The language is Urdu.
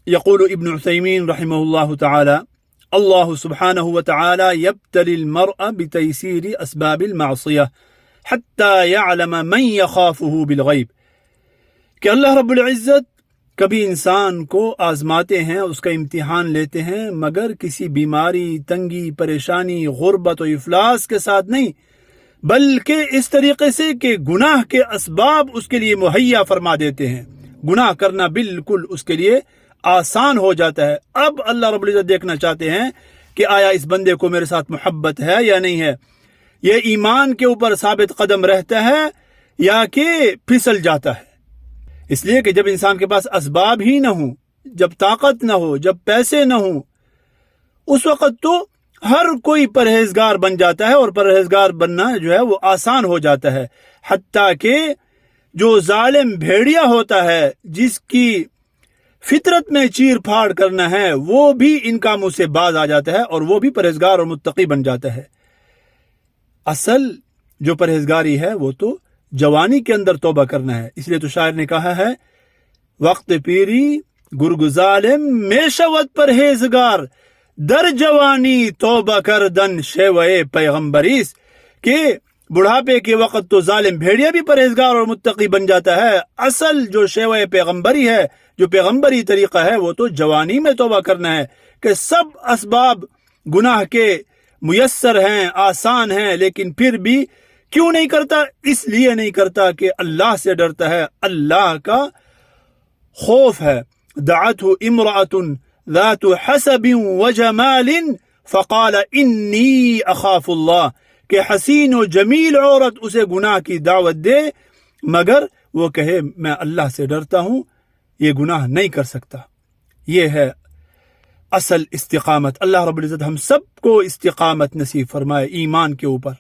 يقول ابن عثيمين رحمه الله تعالى: الله سبحانه وتعالى يبتلي المرء بتيسير أسباب المعصية حتى يعلم من يخافه بالغيب، کہ اللہ رب العزت کبھی انسان کو آزماتے ہیں، اس کا امتحان لیتے ہیں، مگر کسی بیماری، تنگی، پریشانی، غربت و افلاس کے ساتھ نہیں، بلکہ اس طریقے سے کہ گناہ کے اسباب اس کے لیے مہیا فرما دیتے ہیں، گناہ کرنا بالکل اس کے لیے آسان ہو جاتا ہے۔ اب اللہ رب العزت دیکھنا چاہتے ہیں کہ آیا اس بندے کو میرے ساتھ محبت ہے یا نہیں ہے، یہ ایمان کے اوپر ثابت قدم رہتا ہے یا کہ پھسل جاتا ہے۔ اس لیے کہ جب انسان کے پاس اسباب ہی نہ ہوں، جب طاقت نہ ہو، جب پیسے نہ ہوں، اس وقت تو ہر کوئی پرہیزگار بن جاتا ہے، اور پرہیزگار بننا جو ہے وہ آسان ہو جاتا ہے، حتیٰ کہ جو ظالم بھیڑیا ہوتا ہے، جس کی فطرت میں چیر پھاڑ کرنا ہے، وہ بھی ان کاموں سے باز آ جاتا ہے، اور وہ بھی پرہیزگار اور متقی بن جاتا ہے۔ اصل جو پرہیزگاری ہے وہ تو جوانی کے اندر توبہ کرنا ہے۔ اس لیے تو شاعر نے کہا ہے: وقت پیری گرگ ظالم میں شود پرہیزگار، در جوانی توبہ کردن شیوئے پیغمبریس، کہ بڑھاپے کے وقت تو ظالم بھیڑیا بھی پرہیزگار اور متقی بن جاتا ہے، اصل جو شیوئے پیغمبری ہے، جو پیغمبری طریقہ ہے، وہ تو جوانی میں توبہ کرنا ہے، کہ سب اسباب گناہ کے میسر ہیں، آسان ہیں، لیکن پھر بھی کیوں نہیں کرتا؟ اس لیے نہیں کرتا کہ اللہ سے ڈرتا ہے، اللہ کا خوف ہے۔ دعته امرأة ذات حسب وجمال فقال انی اخاف اللہ، کہ حسین و جمیل عورت اسے گناہ کی دعوت دے، مگر وہ کہے میں اللہ سے ڈرتا ہوں، یہ گناہ نہیں کر سکتا۔ یہ ہے اصل استقامت۔ اللہ رب العزت ہم سب کو استقامت نصیب فرمائے ایمان کے اوپر۔